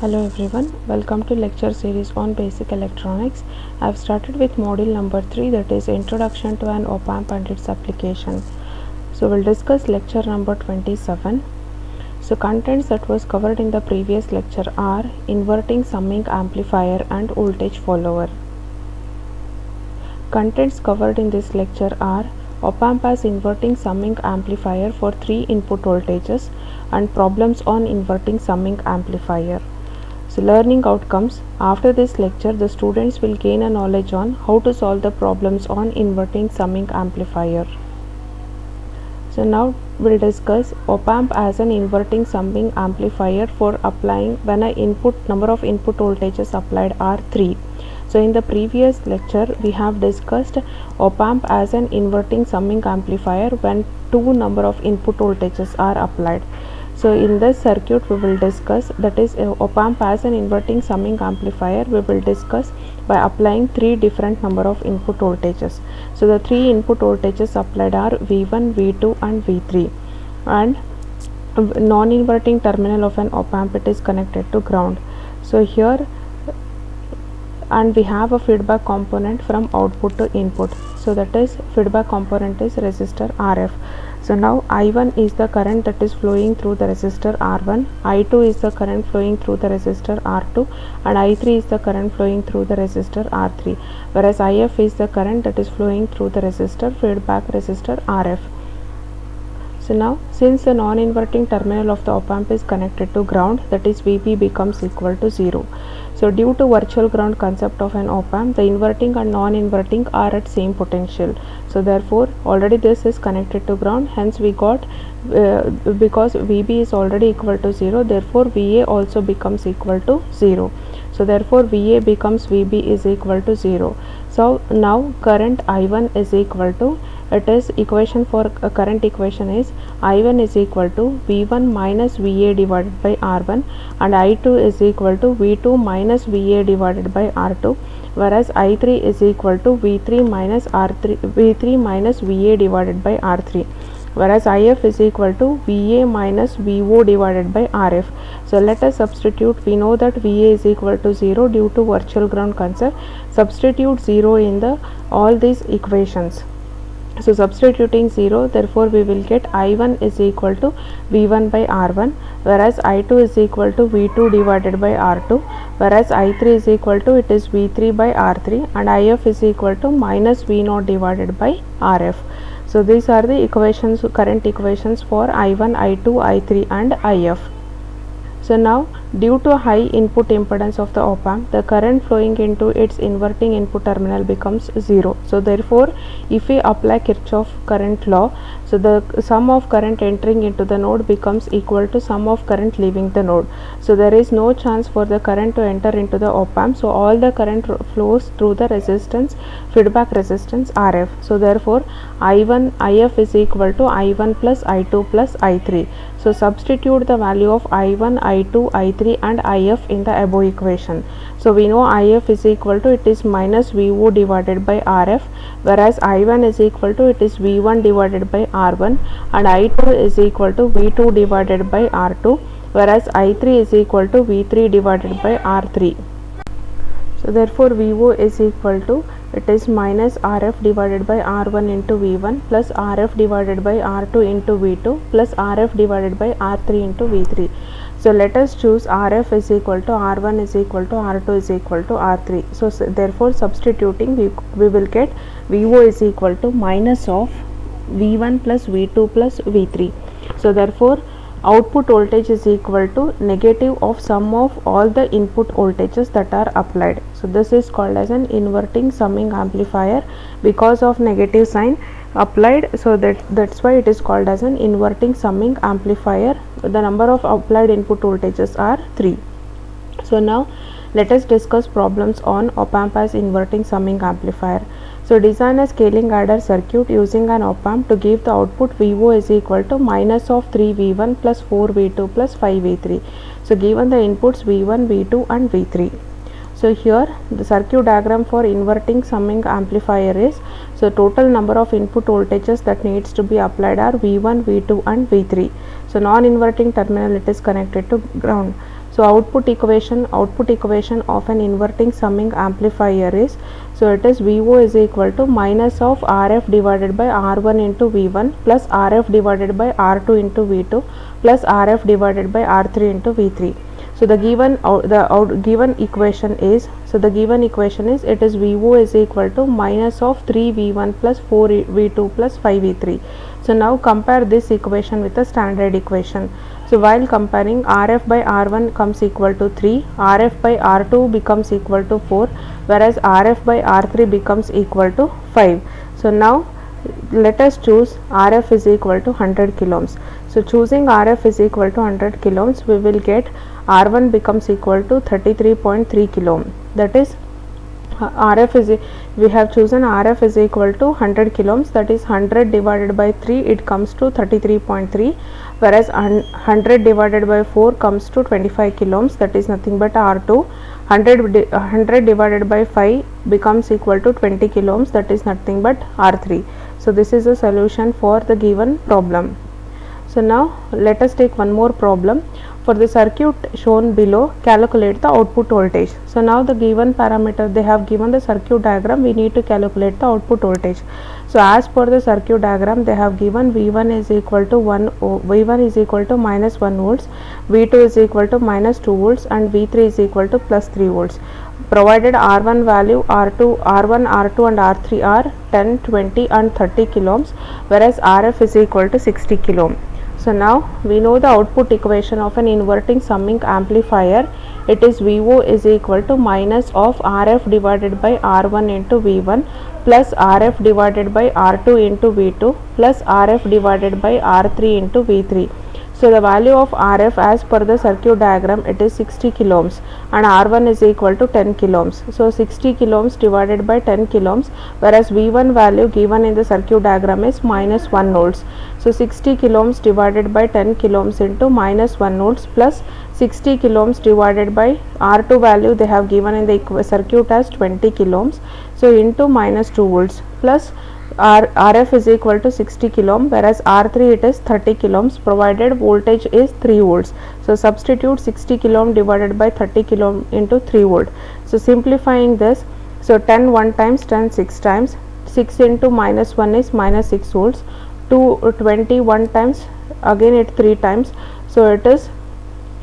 Hello everyone, welcome to lecture series on basic electronics. I have started with module number 3, that is introduction to an op-amp and its application. So we'll discuss lecture number 27. So contents that was covered in the previous lecture are inverting summing amplifier and voltage follower. Contents covered in this lecture are op-amp as inverting summing amplifier for 3 input voltages and problems on inverting summing amplifier. So learning outcomes. After this lecture, the students will gain a knowledge on how to solve the problems on inverting summing amplifier. So now we'll discuss op-amp as an inverting summing amplifier for applying when number of input voltages applied are 3. So in the previous lecture we have discussed op-amp as an inverting summing amplifier when 2 number of input voltages are applied. So in this circuit we will discuss, that is op-amp as an inverting summing amplifier, we will discuss by applying 3 different number of input voltages. So the 3 input voltages applied are V1, V2 and V3, and non-inverting terminal of an op-amp, it is connected to ground. So here, and we have a feedback component from output to input. So that is feedback component is resistor RF. So now I1 is the current that is flowing through the resistor R1, I2 is the current flowing through the resistor R2, and I3 is the current flowing through the resistor R3, whereas IF is the current that is flowing through the feedback resistor RF. So now, since the non-inverting terminal of the op-amp is connected to ground, that is VB becomes equal to 0. So due to virtual ground concept of an op-amp, the inverting and non-inverting are at same potential. So therefore, already this is connected to ground, hence we got, because VB is already equal to 0, therefore VA also becomes equal to 0. So therefore VA becomes VB is equal to 0. So now current I1 is equal to, it is equation for current equation is I1 is equal to V1 minus VA divided by R1, and I2 is equal to V2 minus VA divided by R2, whereas I3 is equal to V3 minus VA divided by R3, whereas IF is equal to VA minus VO divided by RF. So let us substitute. We know that VA is equal to 0 due to virtual ground concept. Substitute 0 in all these equations. So substituting 0, therefore we will get I1 is equal to V1 by R1, whereas I2 is equal to V2 divided by R2, whereas I3 is equal to, it is V3 by R3, and IF is equal to minus V0 divided by RF. So these are the equations, current equations for I1, I2, I3 and IF. So now, due to high input impedance of the op-amp, the current flowing into its inverting input terminal becomes 0. So therefore, if we apply Kirchhoff current law, so the sum of current entering into the node becomes equal to sum of current leaving the node. So there is no chance for the current to enter into the op-amp. So all the current flows through the feedback resistance RF. So therefore, IF is equal to I1 plus I2 plus I3. So substitute the value of I1, I2, I3 and IF in the above equation. So we know IF is equal to, it is minus VO divided by RF, whereas I1 is equal to, it is V1 divided by R1, and I2 is equal to V2 divided by R2, whereas I3 is equal to V3 divided by R3. So therefore VO is equal to, it is minus RF divided by R1 into V1 plus RF divided by R2 into V2 plus RF divided by R3 into V3. So let us choose RF is equal to R1 is equal to R2 is equal to R3. So therefore substituting we will get VO is equal to minus of V1 plus V2 plus V3. So therefore output voltage is equal to negative of sum of all the input voltages that are applied. So this is called as an inverting summing amplifier because of negative sign applied. So that's why it is called as an inverting summing amplifier. The number of applied input voltages are 3. So now let us discuss problems on op-amp as inverting summing amplifier. So design a scaling adder circuit using an op-amp to give the output VO is equal to minus of 3V1 plus 4V2 plus 5V3. So given the inputs V1, V2 and V3. So here the circuit diagram for inverting summing amplifier is, so total number of input voltages that needs to be applied are V1, V2 and V3. So non-inverting terminal, it is connected to ground. So output equation of an inverting summing amplifier is, so it is VO is equal to minus of RF divided by R1 into V1 plus RF divided by R2 into V2 plus RF divided by R3 into V3. So the given equation is, it is VO is equal to minus of 3V1 plus 4V2 plus 5V3. So now compare this equation with the standard equation. So while comparing, RF by R1 comes equal to 3, RF by R2 becomes equal to 4, whereas RF by R3 becomes equal to 5. So now let us choose RF is equal to 100 kilo ohms. So choosing RF is equal to 100 kilo ohms, we will get R1 becomes equal to 33.3 kilo ohm. That is we have chosen RF is equal to 100 kilo ohms, that is 100 divided by 3, it comes to 33.3, whereas 100 divided by 4 comes to 25 kilo ohms, that is nothing but R2. 100 divided by 5 becomes equal to 20 kilo ohms, that is nothing but R3. So this is a solution for the given problem. So now let us take one more problem. For the circuit shown below, calculate the output voltage. So now the given parameter, they have given the circuit diagram, we need to calculate the output voltage. So as per the circuit diagram, they have given V1 is equal to minus 1 volts, V2 is equal to minus 2 volts and V3 is equal to plus 3 volts. Provided R1 value, R1, R2 and R3 are 10, 20 and 30 kilo ohms, whereas RF is equal to 60 kilo ohm. So now we know the output equation of an inverting summing amplifier. It is VO is equal to minus of RF divided by R1 into V1 plus RF divided by R2 into V2 plus RF divided by R3 into V3. So the value of RF as per the circuit diagram, it is 60 kilo ohms and R1 is equal to 10 kilo ohms. So 60 kilo ohms divided by 10 kilo ohms, whereas V1 value given in the circuit diagram is minus 1 volts. So 60 kilo ohms divided by 10 kilo ohms into minus 1 volts plus 60 kilo ohms divided by R2 value they have given in the circuit as 20 kilo ohms. So into minus 2 volts plus RF is equal to 60 kilo ohm, whereas R3 it is 30 kilo ohms, provided voltage is 3 volts. So substitute 60 kilo ohm divided by 30 kilo ohm into 3 volt. So simplifying this, so 10 1 times, 10 6 times, 6 into minus 1 is minus 6 volts, 21 times, again it 3 times, so it is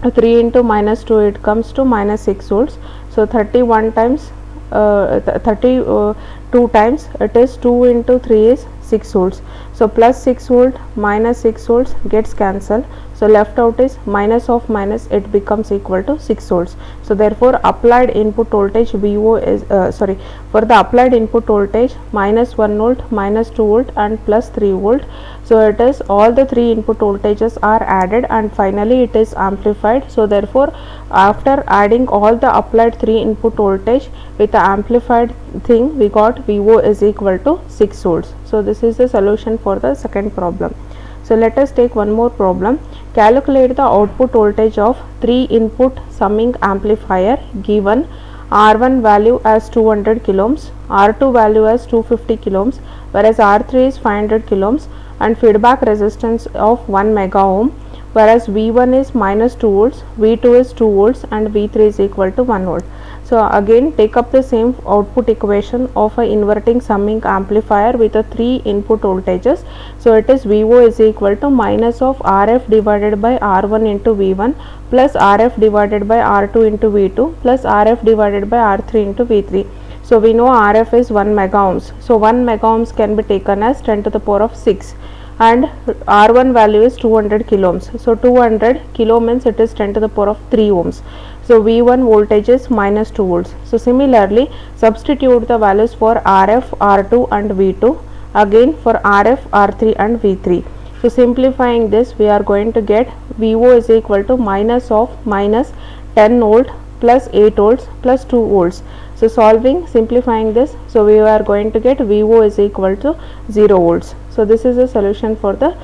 3 into minus 2, it comes to minus 6 volts. So 31 times 32 times, it is 2 into 3 is 6 volts. So plus 6 volt minus 6 volts gets cancelled, so left out is minus of minus, it becomes equal to 6 volts. So therefore applied input voltage VO is for the applied input voltage minus 1 volt, minus 2 volt and plus 3 volt. So it is all the three input voltages are added and finally it is amplified. So therefore after adding all the applied 3 input voltage with the amplified thing, we got VO is equal to 6 volts. So this is the solution for the second problem. So let us take one more problem. Calculate the output voltage of 3 input summing amplifier given R1 value as 200 kilo ohms, R2 value as 250 kilo ohms, whereas R3 is 500 kilo ohms and feedback resistance of 1 mega ohm, whereas V1 is minus 2 volts, V2 is 2 volts and V3 is equal to 1 volt. So again take up the same output equation of a inverting summing amplifier with the 3 input voltages. So it is VO is equal to minus of RF divided by R1 into V1 plus RF divided by R2 into V2 plus RF divided by R3 into V3. So we know RF is 1 mega ohms. So 1 mega ohms can be taken as 10 to the power of 6 and R1 value is 200 kilo ohms. So 200 kilo means it is 10 to the power of 3 ohms. So V1 voltage is minus 2 volts. So similarly substitute the values for RF, R2 and V2 again for RF, R3 and V3. So simplifying this, we are going to get VO is equal to minus of minus 10 volt plus 8 volts plus 2 volts. So solving, simplifying this, so we are going to get VO is equal to 0 volts. So this is a solution for the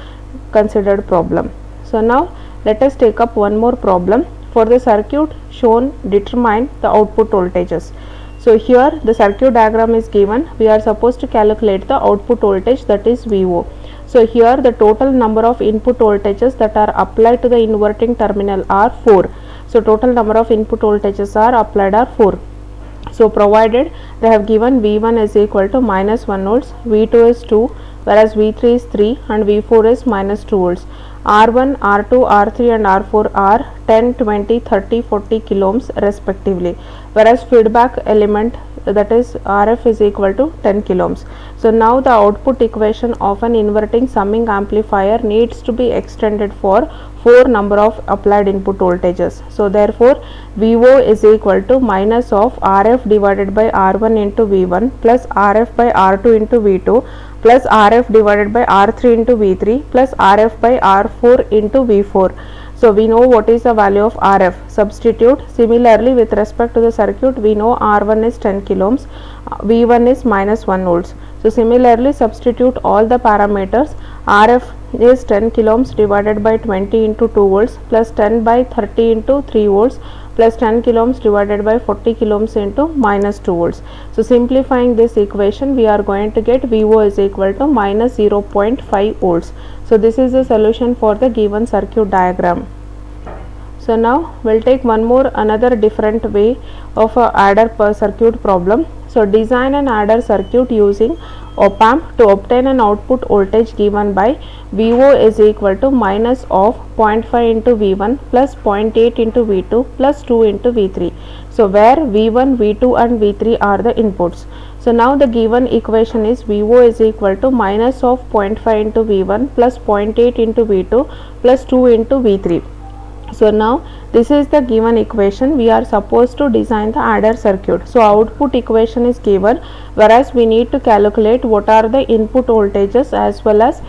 considered problem. So now let us take up one more problem. For the circuit shown, determine the output voltages. So here the circuit diagram is given. We are supposed to calculate the output voltage, that is VO. So here the total number of input voltages that are applied to the inverting terminal are 4. So total number of input voltages are applied are 4. So provided they have given V1 is equal to minus 1 volts, V2 is 2, whereas V3 is 3 and V4 is minus 2 volts. R1, R2, R3 and R4 are 10, 20, 30, 40 kilo ohms respectively, whereas feedback element, that is RF, is equal to 10 kilo ohms. So now the output equation of an inverting summing amplifier needs to be extended for 4 number of applied input voltages. So therefore VO is equal to minus of RF divided by R1 into V1 plus RF by R2 into V2 plus RF divided by R3 into V3 plus RF by R4 into V4. So we know what is the value of RF. Substitute. Similarly, with respect to the circuit, we know R1 is 10 kilo ohms, V1 is minus 1 volts. So similarly, substitute all the parameters. RF is 10 kilo ohms divided by 20 into 2 volts plus 10 by 30 into 3 volts plus 10 kilo ohms divided by 40 kilo ohms into minus 2 volts. So simplifying this equation, we are going to get VO is equal to minus 0.5 volts. So this is the solution for the given circuit diagram. So now we'll take another different way of a adder per circuit problem. So design an adder circuit using op amp to obtain an output voltage given by VO is equal to minus of 0.5 into V1 plus 0.8 into V2 plus 2 into V3. So where V1, V2 and V3 are the inputs. So now the given equation is VO is equal to minus of 0.5 into V1 plus 0.8 into V2 plus 2 into V3. So now this is the given equation. We are supposed to design the adder circuit. So output equation is given, whereas we need to calculate what are the input voltages as well as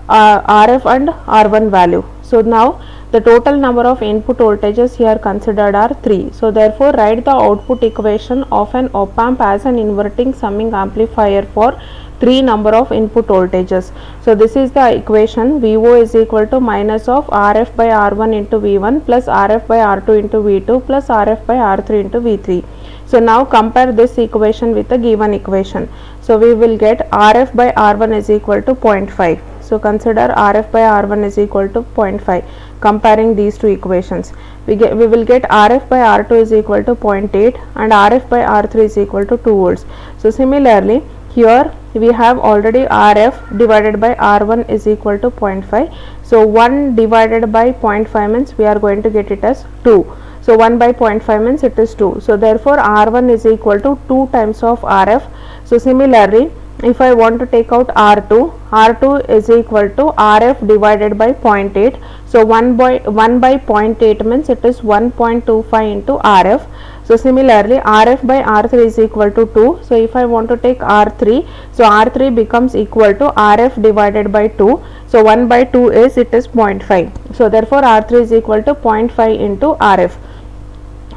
RF and R1 value. So now the total number of input voltages here considered are 3. So therefore write the output equation of an op amp as an inverting summing amplifier for 3 number of input voltages. So this is the equation. VO is equal to minus of RF by R1 into V1 plus RF by R2 into V2 plus RF by R3 into V3. So now compare this equation with the given equation. So we will get RF by R1 is equal to 0.5. So consider RF by R1 is equal to 0.5. Comparing these two equations, we will get RF by R2 is equal to 0.8 and RF by R3 is equal to 2 volts. So similarly, here we have already RF divided by R1 is equal to 0.5. So 1 divided by 0.5 means we are going to get it as 2. So 1 by 0.5 means it is 2. So therefore R1 is equal to 2 times of RF. So similarly, if I want to take out R2 is equal to RF divided by 0.8. So 1 by 0.8 means it is 1.25 into RF. So similarly, RF by R3 is equal to 2. So if I want to take R3, so R3 becomes equal to RF divided by 2. So 1 by 2 is 0.5. So therefore R3 is equal to 0.5 into RF.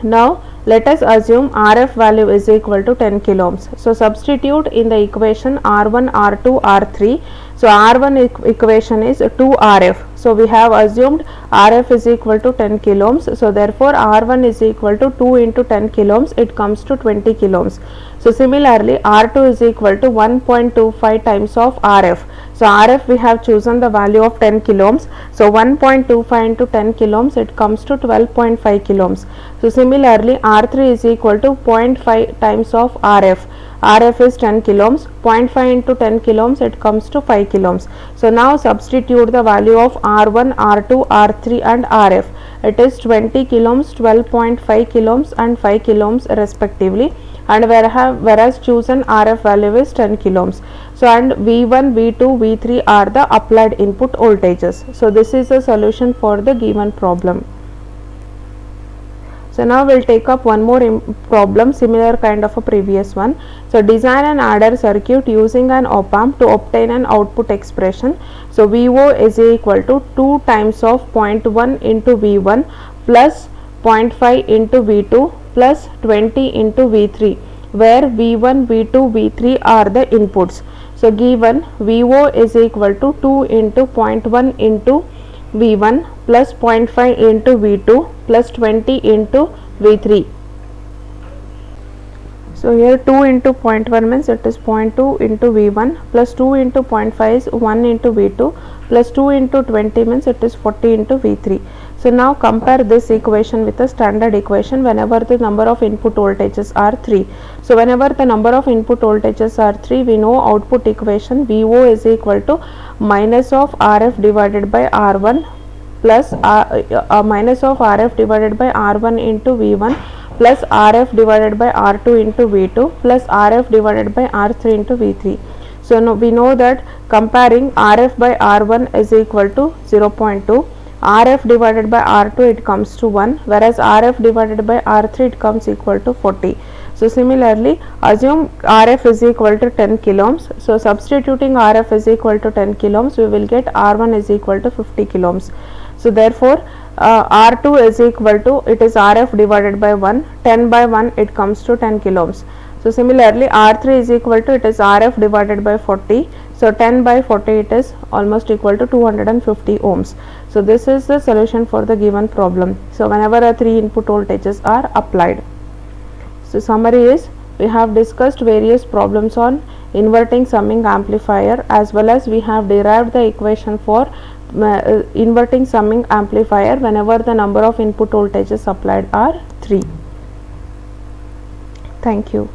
Now let us assume RF value is equal to 10 kilo ohms. So substitute in the equation R1, R2, R3. So R1 equation is 2 RF. So we have assumed RF is equal to 10 kilo ohms. So therefore R1 is equal to 2 into 10 kilo ohms. It comes to 20 kilo ohms. So similarly, R2 is equal to 1.25 times of RF. So RF we have chosen the value of 10 kilo ohms. So 1.25 into 10 kilo ohms, it comes to 12.5 kilo ohms. So similarly, R3 is equal to 0.5 times of RF. RF is 10 kilo ohms. 0.5 into 10 kilo ohms, it comes to 5 kilo ohms. So now substitute the value of R1, R2, R3 and RF. It is 20 kilo ohms, 12.5 kilo ohms and 5 kilo ohms respectively. And whereas chosen RF value is 10 kilo ohms. So and V1, V2, V3 are the applied input voltages. So this is the solution for the given problem. So now we'll take up one more problem similar kind of a previous one. So design an adder circuit using an op amp to obtain an output expression. So VO is equal to 2 times of 0.1 into V1 plus 0.5 into V2 plus 20 into V3, where V1, V2, V3 are the inputs. So given VO is equal to 2 into 0.1 into V1 plus 0.5 into V2 plus 20 into V3. So here 2 into 0.1 means it is 0.2 into V1 plus 2 into 0.5 is 1 into V2 plus 2 into 20 means it is 40 into V3. So now compare this equation with the standard equation whenever the number of input voltages are 3. So whenever the number of input voltages are 3, we know output equation VO is equal to minus of RF divided by R1 plus minus of RF divided by R1 into V1 plus RF divided by R2 into V2 plus RF divided by R3 into V3. So now we know that comparing RF by R1 is equal to 0.2, RF divided by R2 it comes to 1, whereas RF divided by R3 it comes equal to 40. So similarly, assume RF is equal to 10 kilo ohms. So substituting RF is equal to 10 kilo ohms, we will get R1 is equal to 50 kilo ohms. So therefore R2 is equal to, it is RF divided by 1, 10 by 1 it comes to 10 kilo ohms. So similarly R3 is equal to, it is RF divided by 40, so 10 by 40 it is almost equal to 250 ohms. So this is the solution for the given problem. So whenever a 3 input voltages are applied. So summary is, we have discussed various problems on inverting summing amplifier, as well as we have derived the equation for inverting summing amplifier whenever the number of input voltages applied are 3. Thank you.